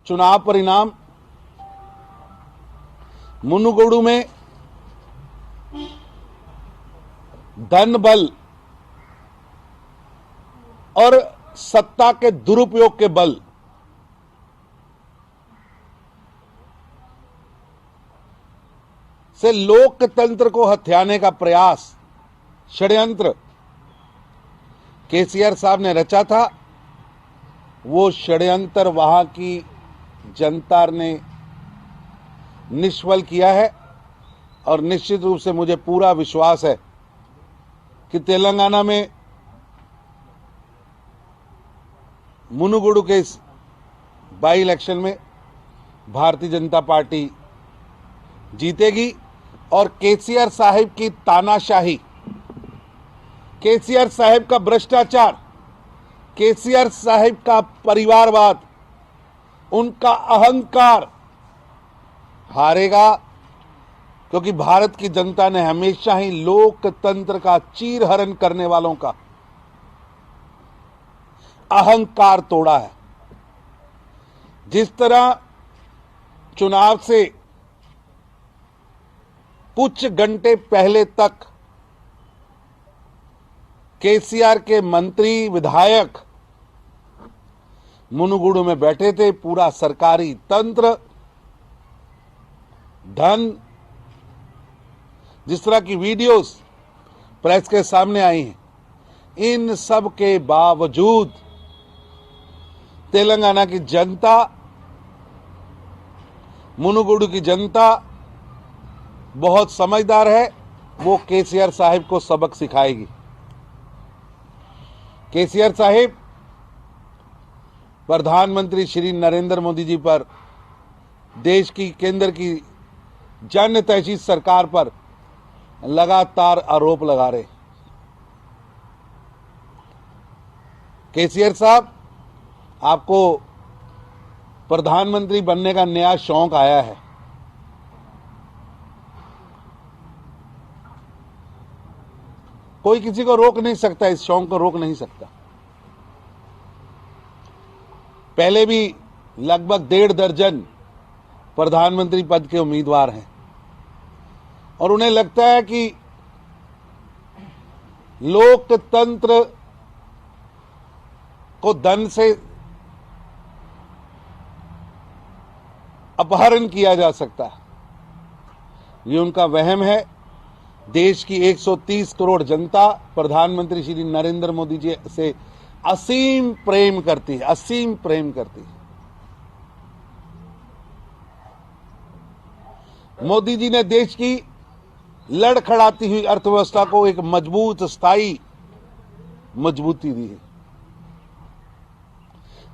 चुनाव परिणाम मुनुगोडु में धन बल और सत्ता के दुरुपयोग के बल से लोकतंत्र को हथियाने का प्रयास, षड्यंत्र केसीआर साहब ने रचा था। वो षड्यंत्र वहां की जनता ने निष्फल किया है और निश्चित रूप से मुझे पूरा विश्वास है कि तेलंगाना में मुनुगोडु के इस बाई इलेक्शन में भारतीय जनता पार्टी जीतेगी और केसीआर साहिब की तानाशाही, केसीआर साहिब का भ्रष्टाचार, केसीआर साहिब का परिवारवाद, उनका अहंकार हारेगा, क्योंकि भारत की जनता ने हमेशा ही लोकतंत्र का चीरहरण करने वालों का अहंकार तोड़ा है। जिस तरह चुनाव से कुछ घंटे पहले तक केसीआर के मंत्री विधायक मुनुगोडु में बैठे थे, पूरा सरकारी तंत्र, धन, जिस तरह की वीडियोस प्रेस के सामने आई हैं, इन सब के बावजूद तेलंगाना की जनता, मुनुगोडु की जनता बहुत समझदार है। वो केसीआर साहिब को सबक सिखाएगी। केसीआर साहिब प्रधानमंत्री श्री नरेंद्र मोदी जी पर, देश की केंद्र की जनहितैषी सरकार पर लगातार आरोप लगा रहे। केसीआर साहब, आपको प्रधानमंत्री बनने का नया शौक आया है। कोई किसी को रोक नहीं सकता, इस शौक को रोक नहीं सकता। पहले भी लगभग 1.5 दर्जन प्रधानमंत्री पद के उम्मीदवार हैं और उन्हें लगता है कि लोकतंत्र को धन से अपहरण किया जा सकता है। ये उनका वहम है। देश की 130 करोड़ जनता प्रधानमंत्री श्री नरेंद्र मोदी जी से असीम प्रेम करती है, असीम प्रेम करती है। मोदी जी ने देश की लड़खड़ाती हुई अर्थव्यवस्था को एक मजबूत, स्थायी मजबूती दी है।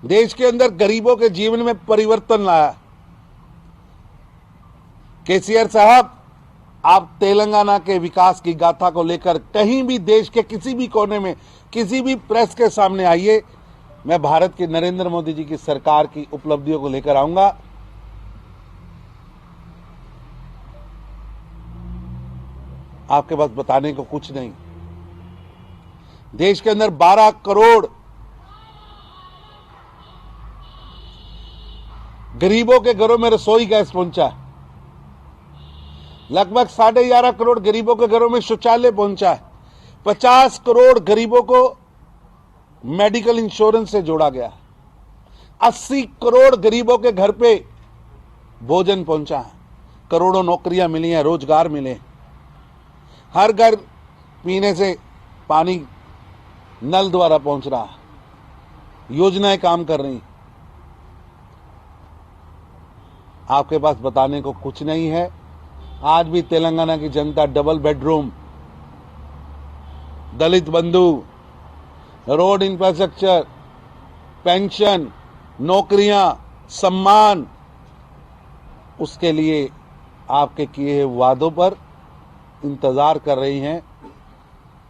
देश के अंदर गरीबों के जीवन में परिवर्तन लाया। केसीआर साहब, आप तेलंगाना के विकास की गाथा को लेकर कहीं भी देश के किसी भी कोने में, किसी भी प्रेस के सामने आइए, मैं भारत के नरेंद्र मोदी जी की सरकार की उपलब्धियों को लेकर आऊंगा। आपके पास बताने को कुछ नहीं। देश के अंदर 12 करोड़ गरीबों के घरों में रसोई गैस पहुंचा है। लगभग 11.5 करोड़ गरीबों के घरों में शौचालय पहुंचा है। 50 करोड़ गरीबों को मेडिकल इंश्योरेंस से जोड़ा गया है। 80 करोड़ गरीबों के घर पे भोजन पहुंचा है। करोड़ों नौकरियां मिली हैं, रोजगार मिले। हर घर पीने से पानी नल द्वारा पहुंच रहा है। योजनाएं काम कर रही। आपके पास बताने को कुछ नहीं है। आज भी तेलंगाना की जनता डबल बेडरूम, दलित बंधु, रोड इंफ्रास्ट्रक्चर, पेंशन, नौकरियां, सम्मान, उसके लिए आपके किए हुए वादों पर इंतजार कर रही हैं।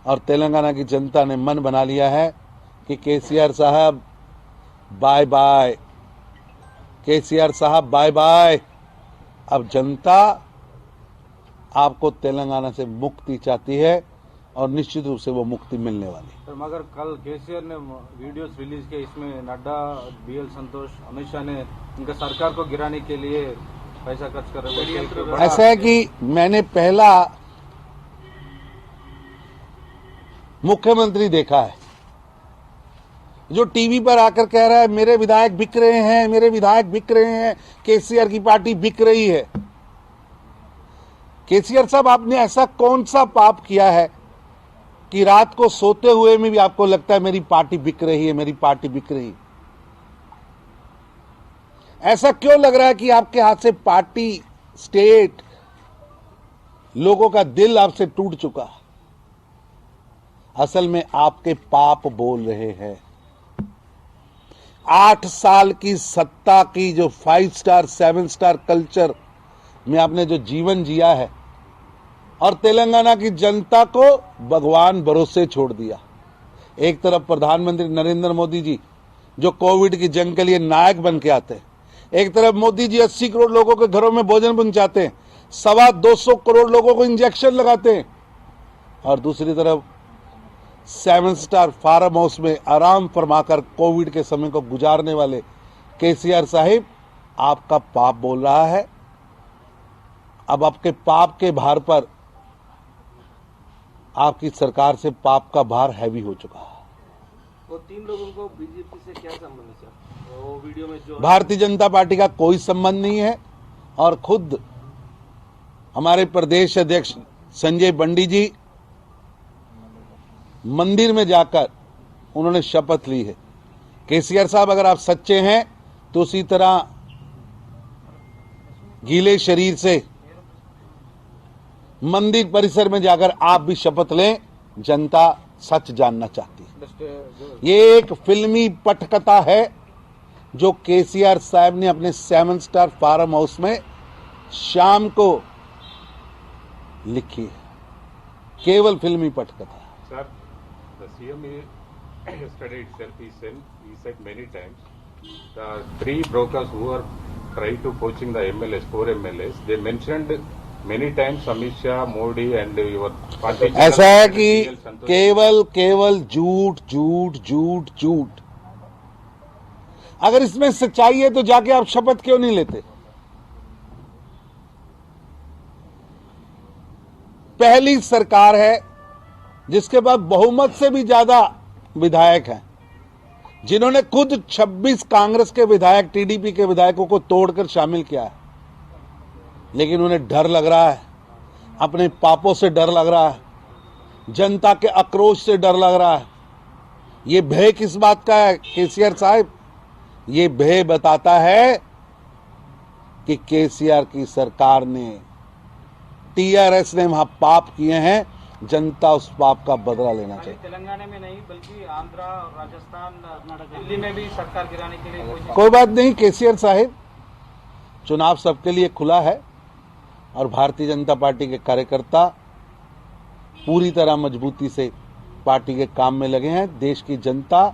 और तेलंगाना की जनता ने मन बना लिया है कि केसीआर साहब बाय बाय, केसीआर साहब बाय बाय। अब जनता आपको तेलंगाना से मुक्ति चाहती है। और निश्चित रूप से वो मुक्ति मिलने वाली। तो मगर कल केसीआर ने वीडियोस रिलीज किए, इसमें नड्डा, बीएल संतोष, अमित शाह ने उनका सरकार को गिराने के लिए पैसा खर्च कर रहे हैं। ऐसा है कि मैंने पहला मुख्यमंत्री देखा है जो टीवी पर आकर कह रहा है मेरे विधायक बिक रहे हैं, मेरे विधायक बिक रहे हैं, केसीआर की पार्टी बिक रही है। केसीआर साहब, आपने ऐसा कौन सा पाप किया है कि रात को सोते हुए में भी आपको लगता है मेरी पार्टी बिक रही है, मेरी पार्टी बिक रही है? ऐसा क्यों लग रहा है कि आपके हाथ से पार्टी, स्टेट, लोगों का दिल आपसे टूट चुका? असल में आपके पाप बोल रहे हैं। 8 साल की सत्ता की जो 5 स्टार 7 स्टार कल्चर में आपने जो जीवन जिया है और तेलंगाना की जनता को भगवान भरोसे छोड़ दिया। एक तरफ प्रधानमंत्री नरेंद्र मोदी जी जो कोविड की जंग के लिए नायक बन के आते हैं, एक तरफ मोदी जी 80 करोड़ लोगों के घरों में भोजन पहुंचाते हैं, 225 करोड़ लोगों को इंजेक्शन लगाते हैं, और दूसरी तरफ 7 स्टार फार्म हाउस में आराम फरमाकर कोविड के समय को गुजारने वाले केसीआर साहिब आपका पाप बोल रहा है। अब आपके पाप के भार पर आपकी सरकार से पाप का भार हैवी हो चुका है। वो 3 लोगों को बीजेपी से क्या संबंध है सर? वो वीडियो में जो भारतीय जनता पार्टी का कोई संबंध नहीं है, और खुद हमारे प्रदेश अध्यक्ष संजय बंडी जी मंदिर में जाकर उन्होंने शपथ ली है। केसीआर साहब, अगर आप सच्चे हैं तो उसी तरह गीले शरीर से मंदिर परिसर में जाकर आप भी शपथ लें। जनता सच जानना चाहती है। ये एक फिल्मी पटकथा है जो केसीआर साहब ने अपने 7 स्टार फार्म हाउस में शाम को लिखी है। केवल फिल्मी पटकथा। Sir, the CM yesterday itself he said many times the 3 brokers who are trying to poaching the MLAs, 4 MLAs, they mentioned many times Amit Shah, Modi and your party. ऐसा है कि केवल झूठ झूठ झूठ झूठ। अगर इसमें सच्चाई है तो जाके आप शपथ क्यों नहीं लेते? पहली सरकार है जिसके पास बहुमत से भी ज्यादा विधायक हैं, जिन्होंने खुद 26 कांग्रेस के विधायक, टीडीपी के विधायकों को तोड़कर शामिल किया है। लेकिन उन्हें डर लग रहा है, अपने पापों से डर लग रहा है, जनता के आक्रोश से डर लग रहा है। ये भय किस बात का है केसीआर साहब? ये भय बताता है कि केसीआर की सरकार ने, टीआरएस ने वहां पाप किए हैं, जनता उस पाप का बदला लेना चाहिए। तेलंगाना में नहीं बल्कि आंध्रा, राजस्थान, दिल्ली में भी सरकार गिराने के लिए कोई बात नहीं केसीआर साहिब, चुनाव सबके लिए खुला है और भारतीय जनता पार्टी के कार्यकर्ता पूरी तरह मजबूती से पार्टी के काम में लगे हैं। देश की जनता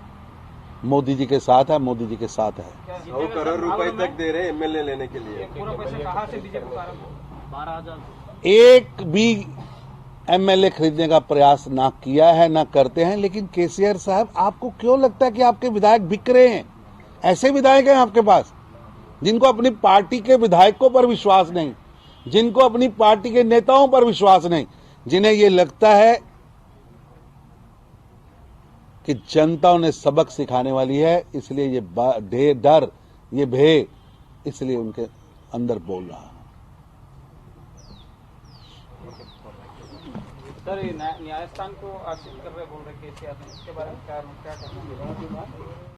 मोदी जी के साथ है, मोदी जी के साथ है। 100 करोड़ रुपए तक दे रहे एमएलए लेने के लिए। पूरा पैसा कहाँ से बीजेपी का आरंभ हो? 12,000 एक भी एमएलए खरीदने का प्रयास ना किया है, ना करते हैं। लेकिन केसीआर साहब, आपको क्यों लगता है कि आपके विधायक बिक रहे हैं? ऐसे विधायक हैं आपके पास जिनको अपनी पार्टी के विधायकों पर विश्वास नहीं, जिनको अपनी पार्टी के नेताओं पर विश्वास नहीं, जिन्हें ये लगता है कि जनता उन्हें सबक सिखाने वाली है, इसलिए ये डर, ये भय इसलिए उनके अंदर बोल रहा है। सर, न्यायस्थान को आश्रित कर रहे बोल रहे केसीआर ने, इसके बारे में क्या कहना है?